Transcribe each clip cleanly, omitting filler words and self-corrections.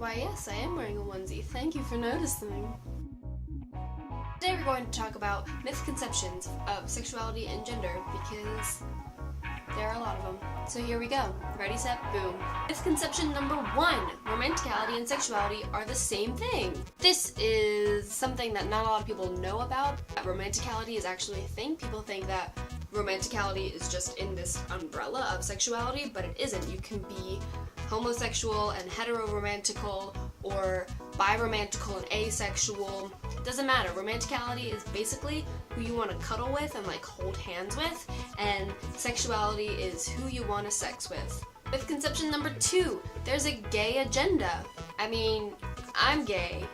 Why yes, I am wearing a onesie. Thank you for noticing. Today we're going to talk about misconceptions of sexuality and gender because there are a lot of them. So here we go. Ready, set, boom. Misconception number 1. Romanticality and sexuality are the same thing. This is something that not a lot of people know about. Romanticality is actually a thing. People think that romanticality is just in this umbrella of sexuality, but it isn't. You can be homosexual and heteroromantical, or biromantical and asexual. It doesn't matter. Romanticality is basically who you want to cuddle with and like hold hands with, and sexuality is who you want to sex with. Misconception number 2, there's a gay agenda. I mean, I'm gay.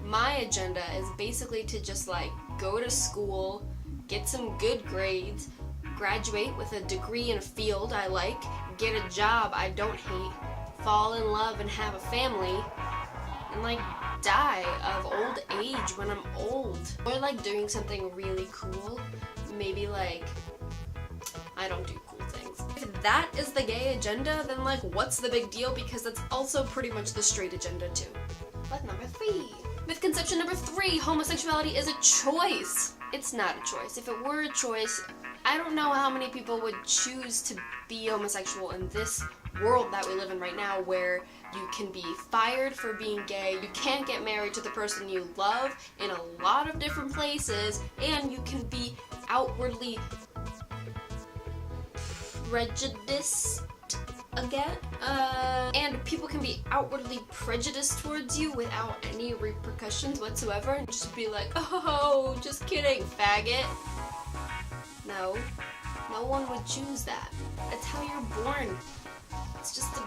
My agenda is basically to just like go to school, get some good grades, graduate with a degree in a field I like, get a job I don't hate, fall in love and have a family, and like die of old age when I'm old. Or like doing something really cool. Maybe like, I don't do cool things. If that is the gay agenda, then like what's the big deal? Because that's also pretty much the straight agenda too. But number 3. Misconception number 3, homosexuality is a choice. It's not a choice. If it were a choice, I don't know how many people would choose to be homosexual in this world that we live in right now, where you can be fired for being gay, you can't get married to the person you love in a lot of different places, and you can be outwardly prejudiced again, and people can be outwardly prejudiced towards you without any repercussions whatsoever, and just be like, oh, just kidding, faggot. No one would choose that. That's how you're born. It's just a...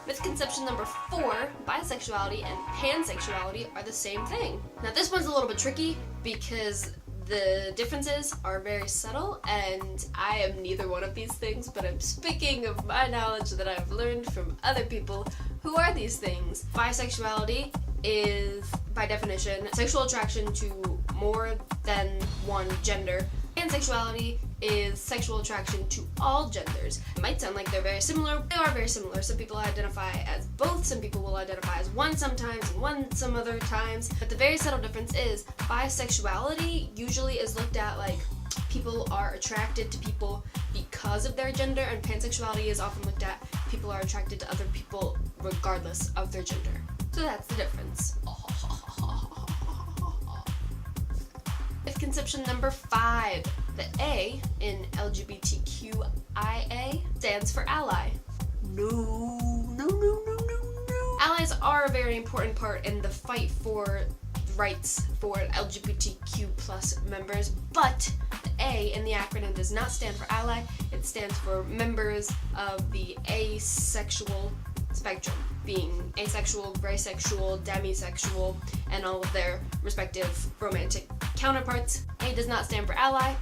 Misconception number 4, bisexuality and pansexuality are the same thing. Now this one's a little bit tricky because the differences are very subtle, and I am neither one of these things, but I'm speaking of my knowledge that I've learned from other people who are these things. Bisexuality is, by definition, sexual attraction to more than one gender. Pansexuality is sexual attraction to all genders. It might sound like they're very similar. They are very similar. Some people identify as both. Some people will identify as one sometimes and one some other times. But the very subtle difference is bisexuality usually is looked at like people are attracted to people because of their gender, and pansexuality is often looked at people are attracted to other people regardless of their gender. So that's the difference. Misconception number 5. The A in LGBTQIA stands for ally. No. Allies are a very important part in the fight for rights for LGBTQ plus members, but the A in the acronym does not stand for ally. It stands for members of the asexual spectrum, being asexual, bisexual, demisexual, and all of their respective romantic counterparts. A does not stand for ally.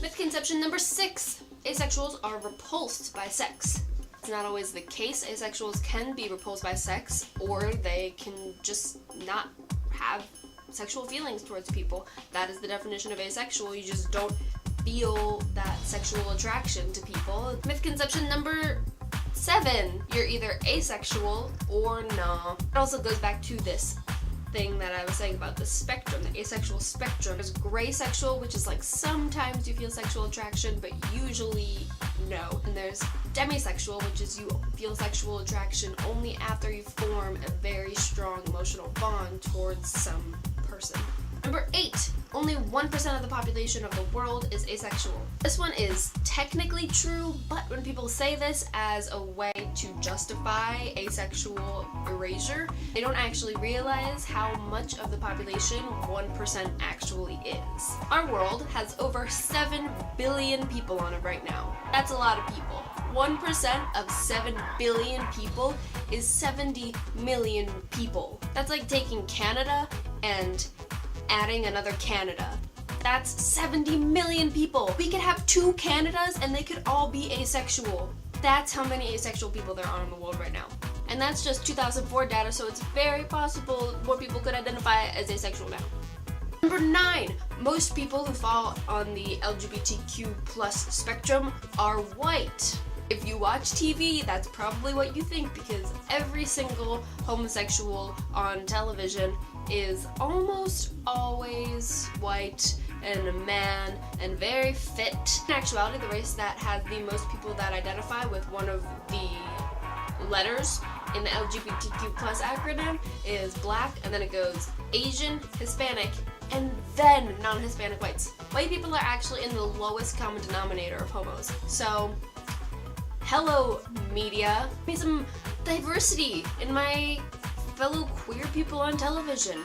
Misconception number 6. Asexuals are repulsed by sex. It's not always the case. Asexuals can be repulsed by sex, or they can just not have sexual feelings towards people. That is the definition of asexual. You just don't feel that sexual attraction to people. Misconception number 7. You're either asexual or no. It also goes back to this thing that I was saying about the spectrum, the asexual spectrum. There's gray sexual, which is like sometimes you feel sexual attraction, but usually no. And there's demisexual, which is you feel sexual attraction only after you form a very strong emotional bond towards some person. Number 8. Only 1% of the population of the world is asexual. This one is technically true, but when people say this as a way to justify asexual erasure, they don't actually realize how much of the population 1% actually is. Our world has over 7 billion people on it right now. That's a lot of people. 1% of 7 billion people is 70 million people. That's like taking Canada and adding another Canada. That's 70 million people. We could have 2 Canadas and they could all be asexual. That's how many asexual people there are in the world right now. And that's just 2004 data, so it's very possible more people could identify as asexual now. Number 9, most people who fall on the LGBTQ plus spectrum are white. If you watch TV, that's probably what you think, because every single homosexual on television is almost always white and a man and very fit. In actuality, the race that has the most people that identify with one of the letters in the LGBTQ plus acronym is Black, and then it goes Asian, Hispanic, and then non-Hispanic whites. White people are actually in the lowest common denominator of homos. So, hello media. Give me some diversity in my fellow queer people on television.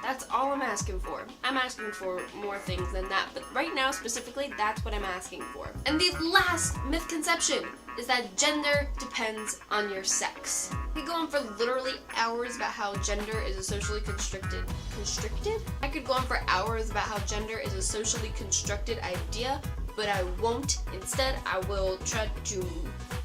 That's all I'm asking for. I'm asking for more things than that, but right now specifically, that's what I'm asking for. And the last misconception is that gender depends on your sex. I could go on for literally hours about how gender is a socially constructed I could go on for hours about how gender is a socially constructed idea, but I won't. Instead, I will try to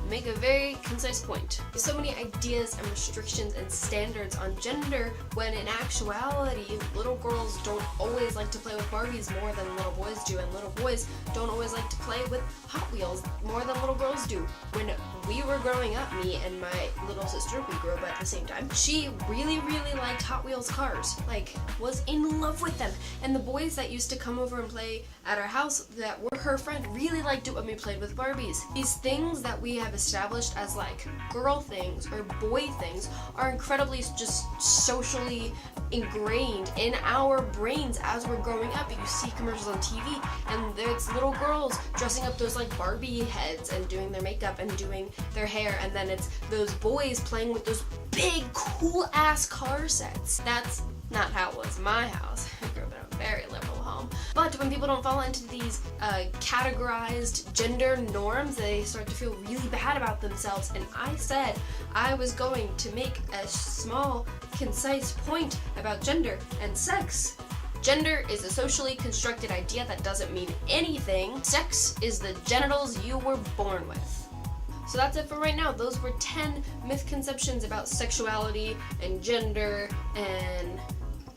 make a very concise point. There's so many ideas and restrictions and standards on gender, when in actuality, little girls don't always like to play with Barbies more than little boys do, and little boys don't always like to play with Hot Wheels more than little girls do. When we were growing up, me and my little sister, we grew up at the same time, she really, really liked Hot Wheels cars, like, was in love with them. And the boys that used to come over and play at our house that were her friend really liked it when we played with Barbies. These things that we have established as like girl things or boy things are incredibly just socially ingrained in our brains as we're growing up. You see commercials on TV and there's little girls dressing up those like Barbie heads and doing their makeup and doing their hair, and then it's those boys playing with those big cool ass car sets. That's not how it was in my house. I grew up in a very liberal home. But when people don't fall into these categorized gender norms, they start to feel really bad about themselves. And I said I was going to make a small, concise point about gender and sex. Gender is a socially constructed idea that doesn't mean anything. Sex is the genitals you were born with. So that's it for right now. Those were 10 misconceptions about sexuality and gender, and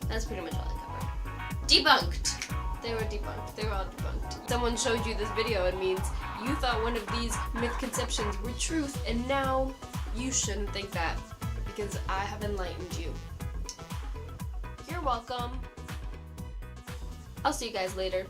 that's pretty much all I covered. Debunked! They were debunked. They were all debunked. Someone showed you this video, it means you thought one of these misconceptions were truth, and now you shouldn't think that, because I have enlightened you. You're welcome. I'll see you guys later.